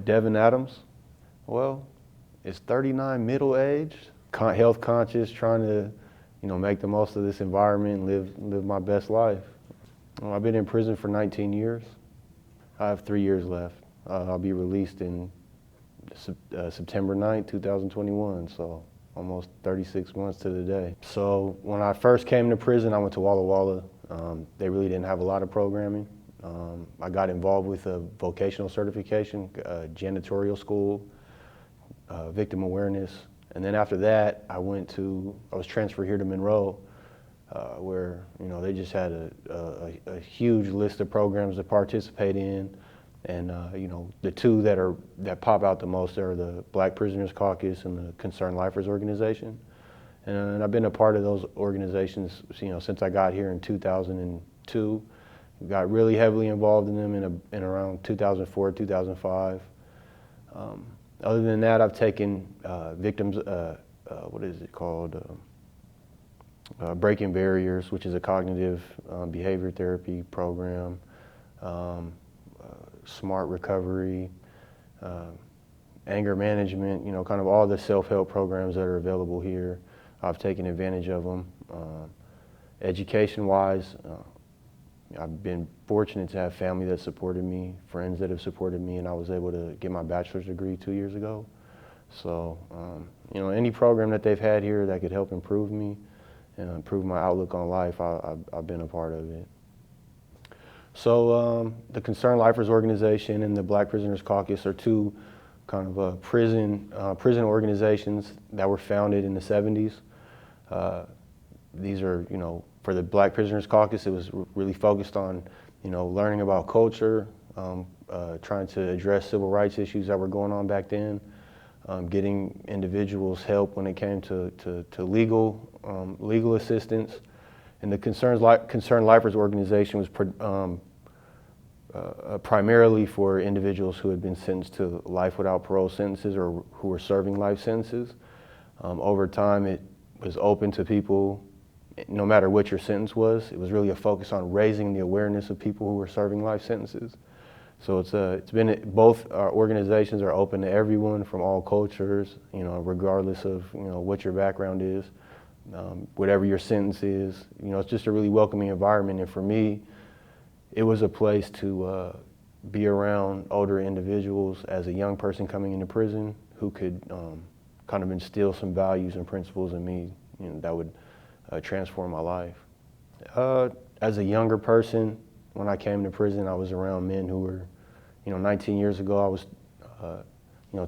Devon Adams. Well, it's 39, middle-aged, health conscious, trying to, make the most of this environment and live my best life. I've been in prison for 19 years. I have 3 years left. I'll be released in September 9th, 2021, so almost 36 months to the day. So when I first came to prison, I went to Walla Walla. They really didn't have a lot of programming. I got involved with a vocational certification, janitorial school, victim awareness. And then after that, I was transferred here to Monroe, where, they just had a huge list of programs to participate in. And, the two that pop out the most are the Black Prisoners Caucus and the Concerned Lifers Organization. And I've been a part of those organizations, since I got here in 2002. Got really heavily involved in them in around 2004, 2005. Other than that, I've taken victims, what is it called? Breaking Barriers, which is a cognitive behavior therapy program, smart recovery, anger management, kind of all the self-help programs that are available here. I've taken advantage of them. Education-wise, I've been fortunate to have family that supported me, friends that have supported me, and I was able to get my bachelor's degree 2 years ago. So, any program that they've had here that could help improve me and improve my outlook on life, I've been a part of it. So the Concerned Lifers Organization and the Black Prisoners Caucus are two kind of prison organizations that were founded in the 70s. These are, for the Black Prisoners Caucus, it was really focused on, learning about culture, trying to address civil rights issues that were going on back then, getting individuals help when it came to legal assistance. And the Concerned Lifers Organization was primarily for individuals who had been sentenced to life without parole sentences or who were serving life sentences. Over time, it was open to people, no matter what your sentence was. It was really a focus on raising the awareness of people who were serving life sentences. So it's been, both our organizations are open to everyone from all cultures, regardless of, what your background is. Whatever your sentence is, it's just a really welcoming environment. And for me, it was a place to be around older individuals as a young person coming into prison who could kind of instill some values and principles in me, that would transform my life. As a younger person, when I came to prison, I was around men who were, 19 years ago, I was,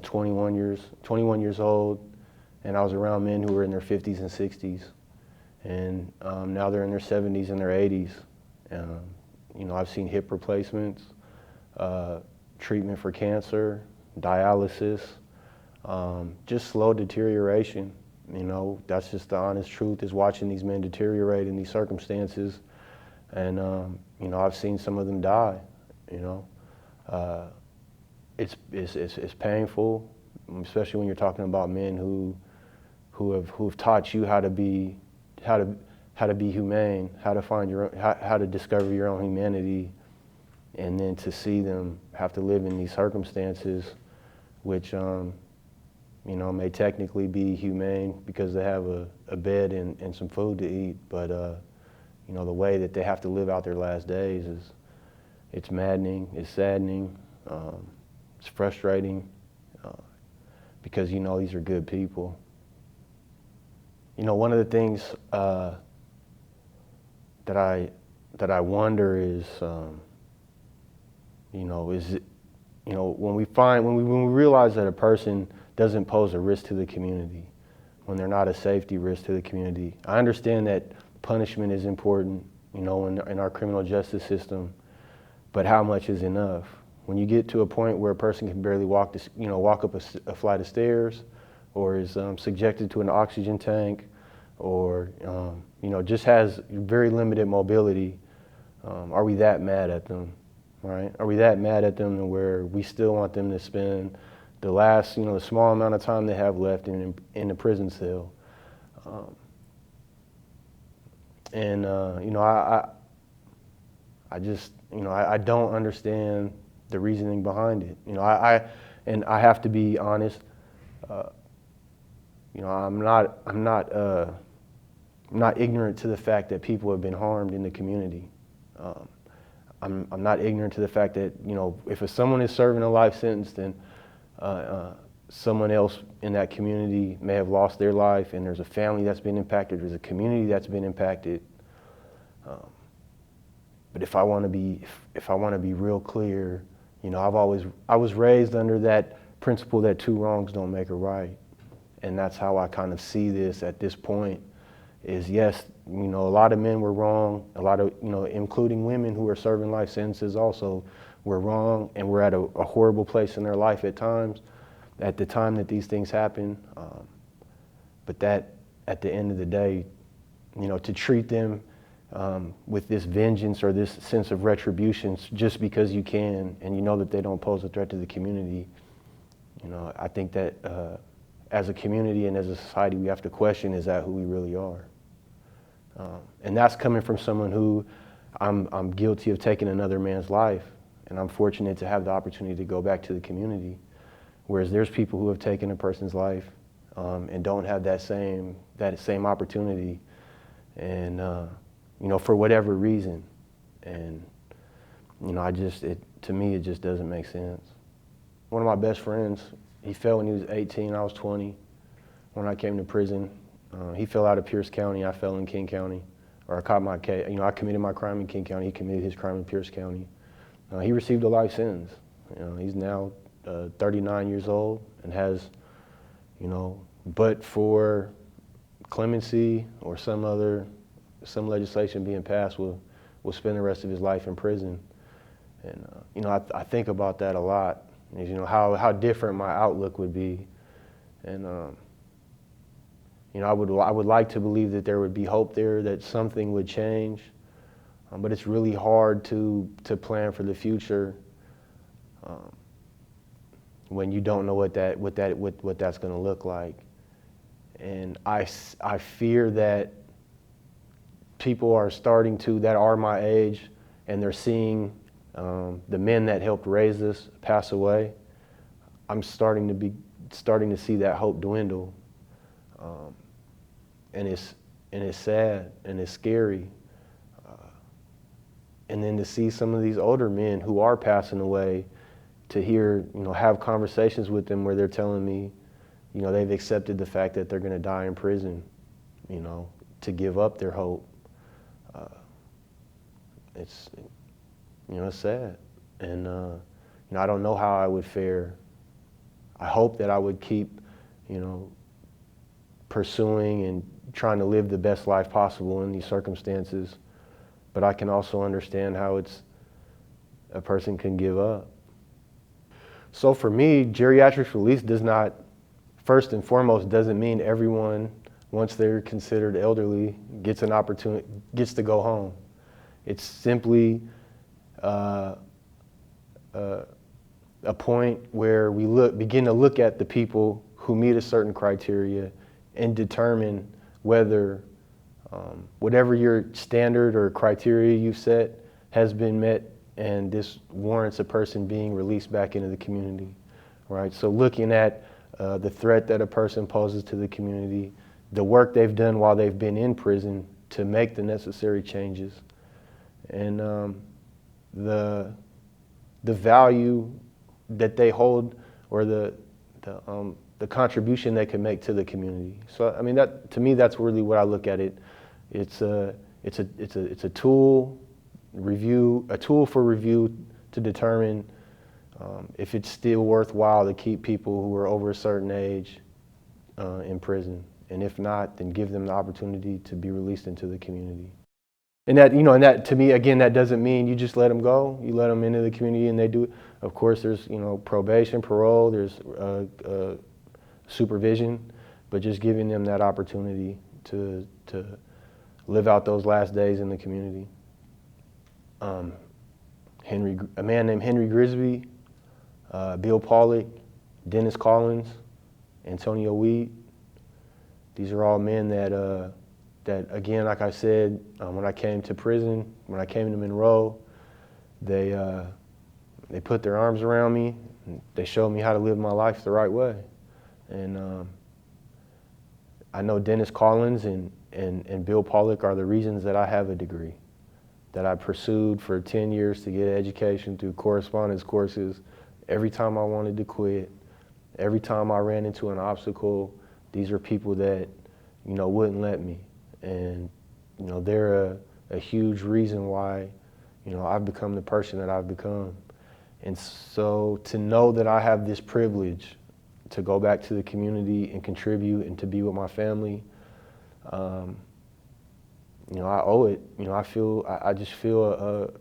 21 years old. And I was around men who were in their 50s and 60s. And now they're in their 70s and their 80s. I've seen hip replacements, treatment for cancer, dialysis, just slow deterioration. That's just the honest truth, is watching these men deteriorate in these circumstances. And, I've seen some of them die, It's painful, especially when you're talking about men who've taught you how to be humane, how to find how to discover your own humanity, and then to see them have to live in these circumstances, which may technically be humane because they have a bed and some food to eat, but the way that they have to live out their last days it's maddening, it's saddening, it's frustrating, because these are good people. One of the things that I wonder is, when we realize that a person doesn't pose a risk to the community, when they're not a safety risk to the community. I understand that punishment is important, in our criminal justice system, but how much is enough? When you get to a point where a person can barely walk up a flight of stairs, or is subjected to an oxygen tank, or just has very limited mobility, are we that mad at them, right? Are we that mad at them to where we still want them to spend the last, the small amount of time they have left in the prison cell? I just, I don't understand the reasoning behind it. And I have to be honest. I'm not ignorant to the fact that people have been harmed in the community. Um, I'm not ignorant to the fact that, if someone is serving a life sentence, then someone else in that community may have lost their life, and there's a family that's been impacted, there's a community that's been impacted. But if I want to be real clear, I was raised under that principle that two wrongs don't make a right. And that's how I kind of see this at this point is, yes, a lot of men were wrong, a lot of, including women who are serving life sentences also were wrong, and were at a horrible place in their life at times, at the time that these things happen. But that, at the end of the day, to treat them with this vengeance or this sense of retribution just because you can, and you know that they don't pose a threat to the community, I think that as a community and as a society, we have to question, is that who we really are? And that's coming from someone who I'm guilty of taking another man's life, and I'm fortunate to have the opportunity to go back to the community. Whereas there's people who have taken a person's life and don't have that same opportunity, and for whatever reason. And to me, it just doesn't make sense. One of my best friends, he fell when he was 18, I was 20. When I came to prison, he fell out of Pierce County, I fell in King County. Or I caught my case, I committed my crime in King County, he committed his crime in Pierce County. He received a life sentence. He's now 39 years old and has, but for clemency or some legislation being passed, will spend the rest of his life in prison. And I think about that a lot. How different my outlook would be, and I would like to believe that there would be hope there, that something would change, but it's really hard to plan for the future when you don't know what that's going to look like. And I fear that people are starting to, that are my age, and they're seeing the men that helped raise us pass away. I'm starting to see that hope dwindle, and it's sad and it's scary. And then to see some of these older men who are passing away, to hear, have conversations with them where they're telling me, they've accepted the fact that they're going to die in prison, to give up their hope. It's sad. And, I don't know how I would fare. I hope that I would keep, pursuing and trying to live the best life possible in these circumstances. But I can also understand how a person can give up. So for me, geriatric release does not, first and foremost, doesn't mean everyone, once they're considered elderly, gets an opportunity, gets to go home. It's simply a point where we begin to look at the people who meet a certain criteria and determine whether whatever your standard or criteria you've set has been met, and this warrants a person being released back into the community, right? So looking at the threat that a person poses to the community, the work they've done while they've been in prison to make the necessary changes, and the value that they hold, or the contribution they can make to the community. So I mean, that to me, that's really what I look at it. It's a tool for review to determine if it's still worthwhile to keep people who are over a certain age in prison, and if not, then give them the opportunity to be released into the community. And that to me, again, that doesn't mean you just let them go. You let them into the community and they do it. Of course, there's probation, parole, there's supervision, but just giving them that opportunity to live out those last days in the community. A man named Henry Grisby, Bill Pollock, Dennis Collins, Antonio Weed. These are all men that again, like I said, when I came to prison, when I came to Monroe, they they put their arms around me. They showed me how to live my life the right way. And I know Dennis Collins and Bill Pollock are the reasons that I have a degree, that I pursued for 10 years to get education through correspondence courses. Every time I wanted to quit, every time I ran into an obstacle, these are people that, wouldn't let me. And, they're a huge reason why, I've become the person that I've become. And so to know that I have this privilege to go back to the community and contribute and to be with my family, I owe it. I just feel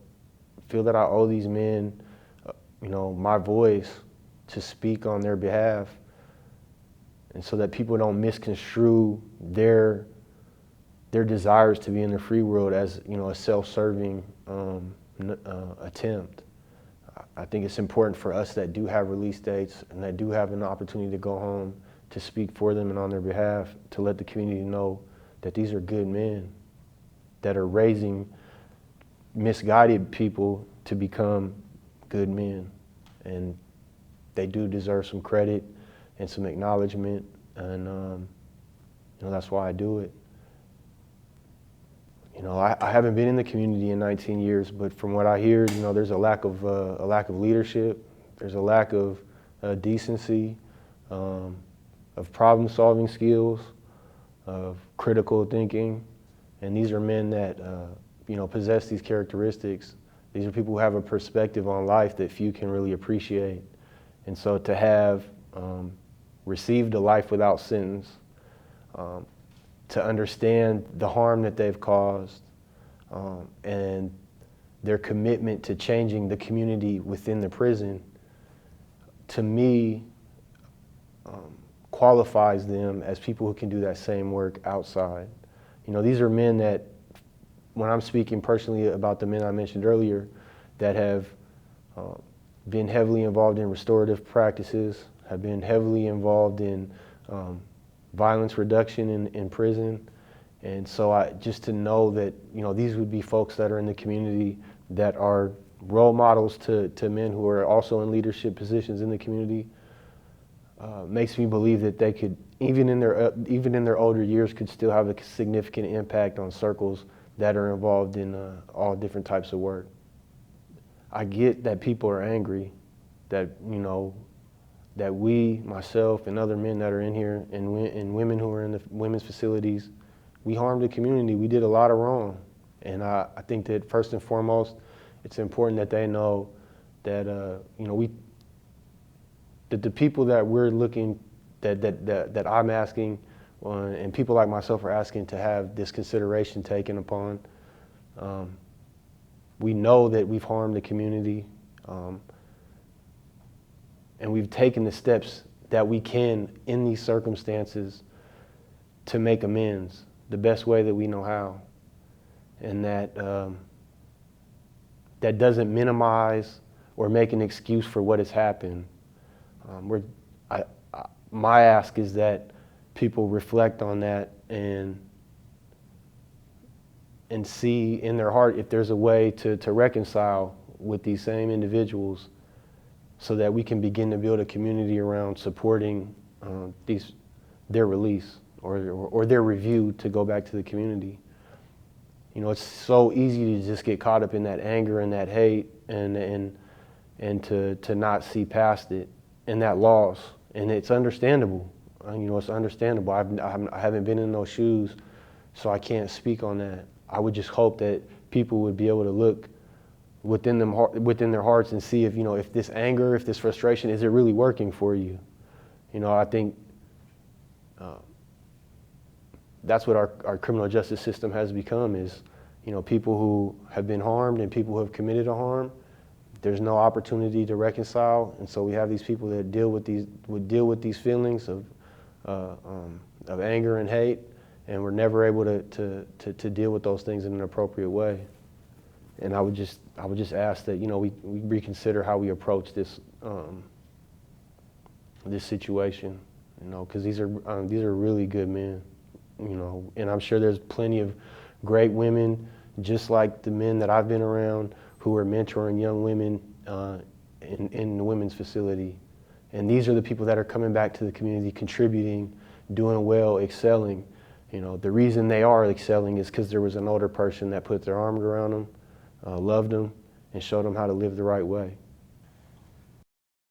that I owe these men, my voice to speak on their behalf, and so that people don't misconstrue their desires to be in the free world as, a self-serving attempt. I think it's important for us that do have release dates and that do have an opportunity to go home to speak for them and on their behalf, to let the community know that these are good men that are raising misguided people to become good men. And they do deserve some credit and some acknowledgement, and that's why I do it. I haven't been in the community in 19 years, but from what I hear, there's a lack of leadership. There's a lack of decency, of problem-solving skills, of critical thinking, and these are men that possess these characteristics. These are people who have a perspective on life that few can really appreciate, and so to have received a life without sentence, to understand the harm that they've caused, and their commitment to changing the community within the prison, to me, qualifies them as people who can do that same work outside. These are men that, when I'm speaking personally about the men I mentioned earlier, that have been heavily involved in restorative practices, have been heavily involved in violence reduction in prison. And so just to know that, these would be folks that are in the community that are role models to men who are also in leadership positions in the community, makes me believe that they could, even in their older years, could still have a significant impact on circles that are involved in all different types of work. I get that people are angry, that, that we, myself, and other men that are in here, and women who are in the women's facilities, we harmed the community. We did a lot of wrong. And I think that first and foremost, it's important that they know that, that the people that we're looking, that I'm asking, and people like myself are asking to have this consideration taken upon, we know that we've harmed the community, and we've taken the steps that we can in these circumstances to make amends the best way that we know how. And that that doesn't minimize or make an excuse for what has happened. My ask is that people reflect on that and see in their heart if there's a way to reconcile with these same individuals, so that we can begin to build a community around supporting their release or their review to go back to the community. It's so easy to just get caught up in that anger and that hate and to not see past it and that loss. And it's understandable. It's understandable. I haven't been in those shoes, so I can't speak on that. I would just hope that people would be able to look within their hearts and see if this anger, if this frustration, is it really working for you? I think that's what our criminal justice system has become, is people who have been harmed and people who have committed a harm. There's no opportunity to reconcile, and so we have these people that deal with these feelings of anger and hate, and we're never able to deal with those things in an appropriate way. And I would just ask that we reconsider how we approach this this situation, because these are really good men, and I'm sure there's plenty of great women just like the men that I've been around who are mentoring young women in the women's facility. And these are the people that are coming back to the community, contributing, doing well, excelling. You know, the reason they are excelling is because there was an older person that put their arm around them, loved them, and showed them how to live the right way.